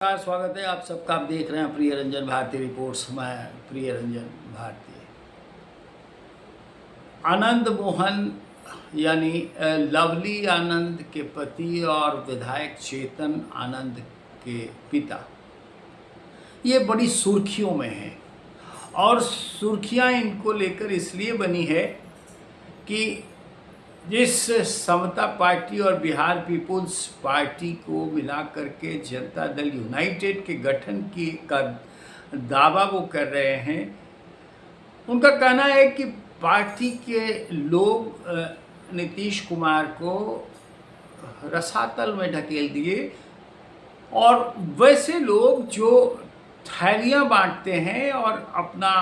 नमस्कार, स्वागत है आप सबका। आप देख रहे हैं प्रिय रंजन भारती रिपोर्ट्स। मैं प्रिय रंजन भारती। आनंद मोहन यानी लवली आनंद के पति और विधायक चेतन आनंद के पिता, ये बड़ी सुर्खियों में हैं। और सुर्खियां इनको लेकर इसलिए बनी है कि जिस समता पार्टी और बिहार पीपुल्स पार्टी को मिला करके जनता दल यूनाइटेड के गठन की का दावा वो कर रहे हैं, उनका कहना है कि पार्टी के लोग नीतीश कुमार को रसातल में ढकेल दिए और वैसे लोग जो थैलियां बांटते हैं और अपना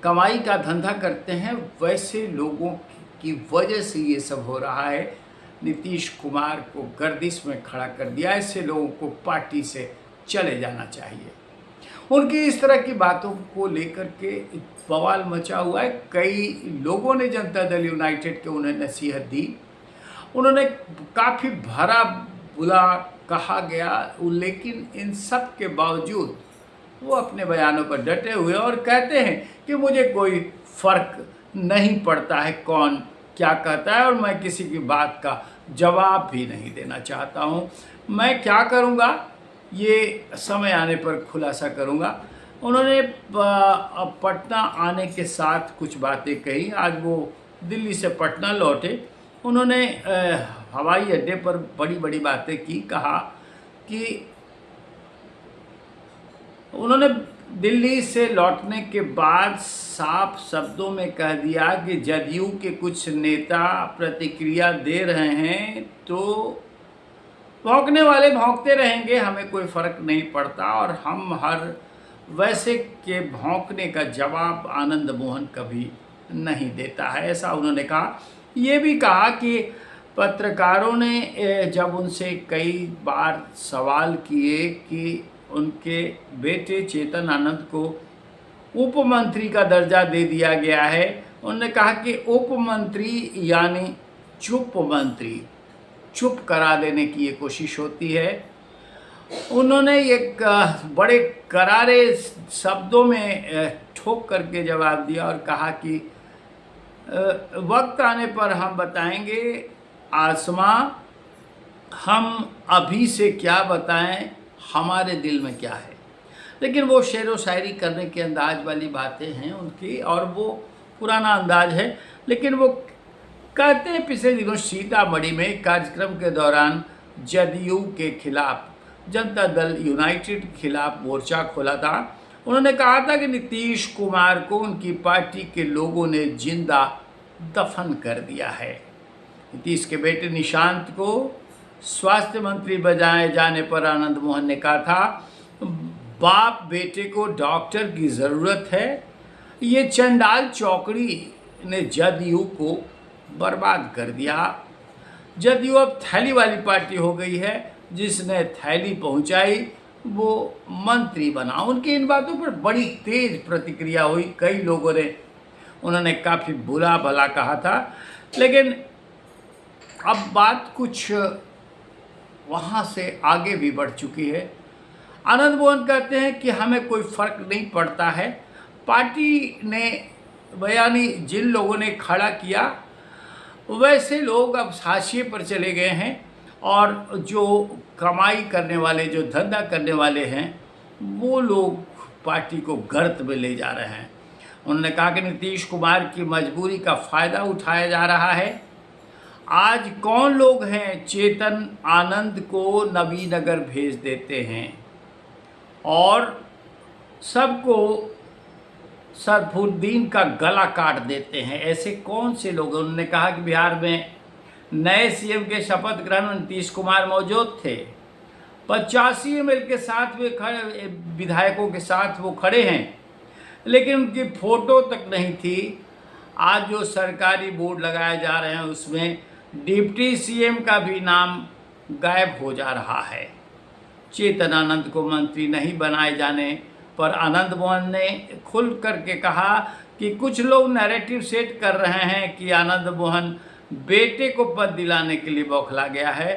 कमाई का धंधा करते हैं, वैसे लोगों की वजह से ये सब हो रहा है। नीतीश कुमार को गर्दिश में खड़ा कर दिया। ऐसे लोगों को पार्टी से चले जाना चाहिए। उनकी इस तरह की बातों को लेकर के बवाल मचा हुआ है। कई लोगों ने जनता दल यूनाइटेड के उन्हें नसीहत दी। उन्होंने काफ़ी भरा बुरा कहा गया, लेकिन इन सब के बावजूद वो अपने बयानों पर डटे हुए और कहते हैं कि मुझे कोई फ़र्क नहीं पड़ता है कौन क्या कहता है और मैं किसी की बात का जवाब भी नहीं देना चाहता हूँ। मैं क्या करूँगा ये समय आने पर खुलासा करूँगा। उन्होंने पटना आने के साथ कुछ बातें कही। आज वो दिल्ली से पटना लौटे। उन्होंने हवाई अड्डे पर बड़ी बड़ी बातें की। कहा कि उन्होंने दिल्ली से लौटने के बाद साफ शब्दों में कह दिया कि जदयू के कुछ नेता प्रतिक्रिया दे रहे हैं तो भौंकने वाले भौंकते रहेंगे, हमें कोई फ़र्क नहीं पड़ता और हम हर वैसे के भौंकने का जवाब आनंद मोहन कभी नहीं देता है, ऐसा उन्होंने कहा। ये भी कहा कि पत्रकारों ने जब उनसे कई बार सवाल किए कि उनके बेटे चेतन आनंद को उप मंत्री का दर्जा दे दिया गया है, उन्होंने कहा कि उप मंत्री यानी चुप मंत्री, चुप करा देने की ये कोशिश होती है। उन्होंने एक बड़े करारे शब्दों में ठोक करके जवाब दिया और कहा कि वक्त आने पर हम बताएंगे आसमां, हम अभी से क्या बताएं, हमारे दिल में क्या है। लेकिन वो शेर व शायरी करने के अंदाज वाली बातें हैं उनकी और वो पुराना अंदाज है। लेकिन वो कहते हैं पिछले दिनों सीतामढ़ी में कार्यक्रम के दौरान जदयू के खिलाफ, जनता दल यूनाइटेड के खिलाफ मोर्चा खोला था। उन्होंने कहा था कि नीतीश कुमार को उनकी पार्टी के लोगों ने जिंदा दफन कर दिया है। नीतीश के बेटे निशांत को स्वास्थ्य मंत्री बनाए जाने पर आनंद मोहन ने कहा था, बाप बेटे को डॉक्टर की ज़रूरत है। ये चंडाल चौकड़ी ने जदयू को बर्बाद कर दिया। जदयू अब थैली वाली पार्टी हो गई है, जिसने थैली पहुंचाई वो मंत्री बना। उनकी इन बातों पर बड़ी तेज प्रतिक्रिया हुई। कई लोगों ने उन्होंने काफ़ी बुरा भला कहा था। लेकिन अब बात कुछ वहाँ से आगे भी बढ़ चुकी है। आनंद मोहन कहते हैं कि हमें कोई फ़र्क नहीं पड़ता है। पार्टी ने बयानी जिन लोगों ने खड़ा किया वैसे लोग अब हाशिए पर चले गए हैं और जो कमाई करने वाले, जो धंधा करने वाले हैं, वो लोग पार्टी को गर्त में ले जा रहे हैं। उन्होंने कहा कि नीतीश कुमार की मजबूरी का फ़ायदा उठाया जा रहा है। आज कौन लोग हैं चेतन आनंद को नबीनगर भेज देते हैं और सबको सरफुद्दीन का गला काट देते हैं, ऐसे कौन से लोग? उन्होंने कहा कि बिहार में नए सीएम के शपथ ग्रहण में नीतीश कुमार मौजूद थे। 85 एमएल के साथ वे खड़े, विधायकों के साथ वो खड़े हैं, लेकिन उनकी फ़ोटो तक नहीं थी। आज जो सरकारी बोर्ड लगाए जा रहे हैं उसमें डिप्टी सीएम का भी नाम गायब हो जा रहा है। चेतन आनंद को मंत्री नहीं बनाए जाने पर आनंद मोहन ने खुल करके कहा कि कुछ लोग नैरेटिव सेट कर रहे हैं कि आनंद मोहन बेटे को पद दिलाने के लिए बौखला गया है।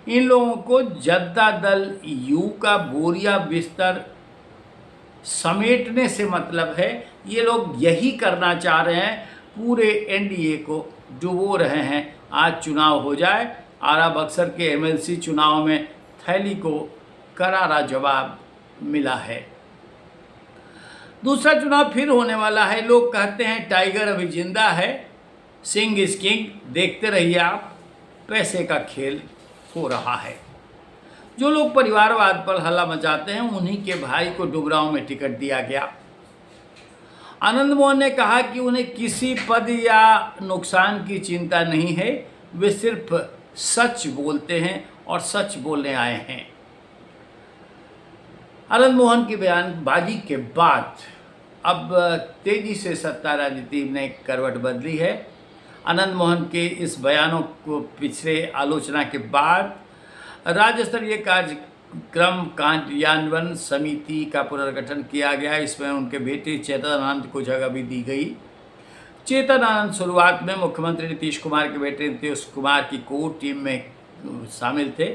इन लोगों को जनता दल यू का बोरिया बिस्तर समेटने से मतलब है। ये लोग यही करना चाह रहे हैं, पूरे एनडीए को डुबो रहे हैं। आज चुनाव हो जाए, आरा बक्सर के एमएलसी चुनाव में थैली को करारा जवाब मिला है। दूसरा चुनाव फिर होने वाला है। लोग कहते हैं टाइगर अभी जिंदा है, सिंह इज किंग। देखते रहिए आप, पैसे का खेल हो रहा है। जो लोग परिवारवाद पर हल्ला मचाते हैं, उन्हीं के भाई को डुबरांव में टिकट दिया गया। आनंद मोहन ने कहा कि उन्हें किसी पद या नुकसान की चिंता नहीं है, वे सिर्फ सच बोलते हैं और सच बोलने आए हैं। आनंद मोहन की बयानबाजी के बाद अब तेजी से सत्ता राजनीति ने करवट बदली है। आनंद मोहन के इस बयानों को पिछले आलोचना के बाद राज्य स्तरीय कार्यक्रम कार्यान्वयन समिति का पुनर्गठन किया गया। इसमें उनके बेटे चेतन आनंद को जगह भी दी गई। चेतन आनंद शुरुआत में मुख्यमंत्री नीतीश कुमार के बेटे नीतीश कुमार की कोर टीम में शामिल थे।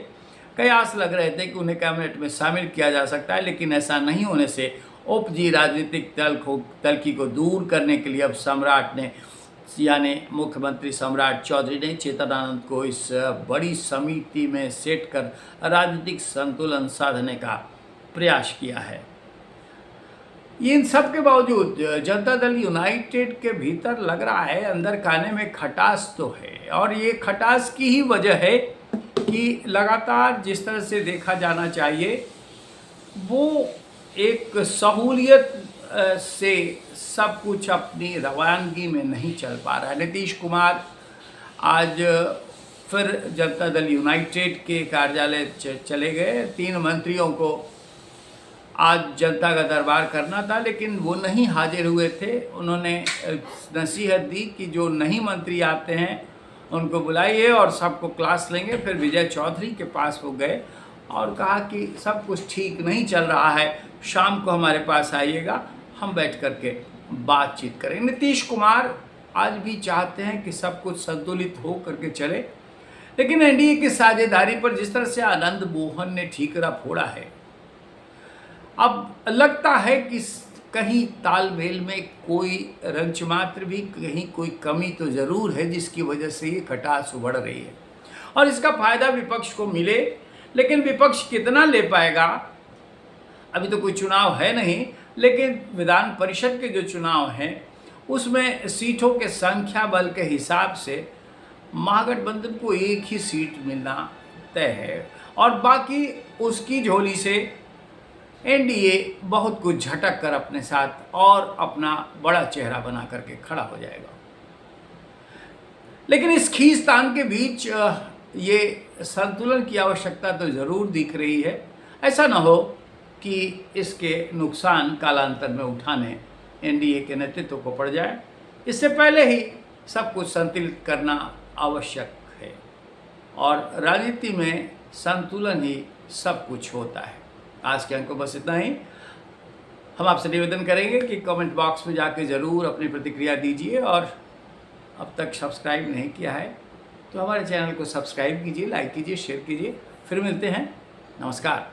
कयास लग रहे थे कि उन्हें कैबिनेट में शामिल किया जा सकता है, लेकिन ऐसा नहीं होने से उपजी राजनीतिक तलखी को दूर करने के लिए अब सम्राट ने, यानी मुख्यमंत्री सम्राट चौधरी ने चेतन आनंद को इस बड़ी समिति में सेट कर राजनीतिक संतुलन साधने का प्रयास किया है। इन सब के बावजूद जनता दल यूनाइटेड के भीतर लग रहा है अंदर खाने में खटास तो है, और ये खटास की ही वजह है कि लगातार जिस तरह से देखा जाना चाहिए वो एक सहूलियत से सब कुछ अपनी रवानगी में नहीं चल पा रहा है। नीतीश कुमार आज फिर जनता दल यूनाइटेड के कार्यालय चले गए। 3 मंत्रियों को आज जनता का दरबार करना था, लेकिन वो नहीं हाजिर हुए थे। उन्होंने नसीहत दी कि जो नहीं मंत्री आते हैं उनको बुलाइए और सबको क्लास लेंगे। फिर विजय चौधरी के पास वो गए और कहा कि सब कुछ ठीक नहीं चल रहा है, शाम को हमारे पास आइएगा, हम बैठ कर के बातचीत करें। नीतीश कुमार आज भी चाहते हैं कि सब कुछ संतुलित हो करके चले, लेकिन एनडीए की साझेदारी पर जिस तरह से आनंद मोहन ने ठीकरा फोड़ा है, अब लगता है कि कहीं तालमेल में कोई रंचमात्र भी, कहीं कोई कमी तो ज़रूर है, जिसकी वजह से ये खटास उभड़ रही है और इसका फायदा विपक्ष को मिले। लेकिन विपक्ष कितना ले पाएगा, अभी तो कोई चुनाव है नहीं, लेकिन विधान परिषद के जो चुनाव हैं उसमें सीटों के संख्या बल के हिसाब से महागठबंधन को एक ही सीट मिलना तय है और बाकी उसकी झोली से एनडीए बहुत कुछ झटक कर अपने साथ और अपना बड़ा चेहरा बना करके खड़ा हो जाएगा। लेकिन इस खींचतान के बीच ये संतुलन की आवश्यकता तो ज़रूर दिख रही है। ऐसा ना हो कि इसके नुकसान कालांतर में उठाने एनडीए के नेतृत्व को पड़ जाए। इससे पहले ही सब कुछ संतुलित करना आवश्यक है और राजनीति में संतुलन ही सब कुछ होता है। आज के अंक को बस इतना ही। हम आपसे निवेदन करेंगे कि कमेंट बॉक्स में जाके ज़रूर अपनी प्रतिक्रिया दीजिए और अब तक सब्सक्राइब नहीं किया है तो हमारे चैनल को सब्सक्राइब कीजिए, लाइक कीजिए, शेयर कीजिए। फिर मिलते हैं। नमस्कार।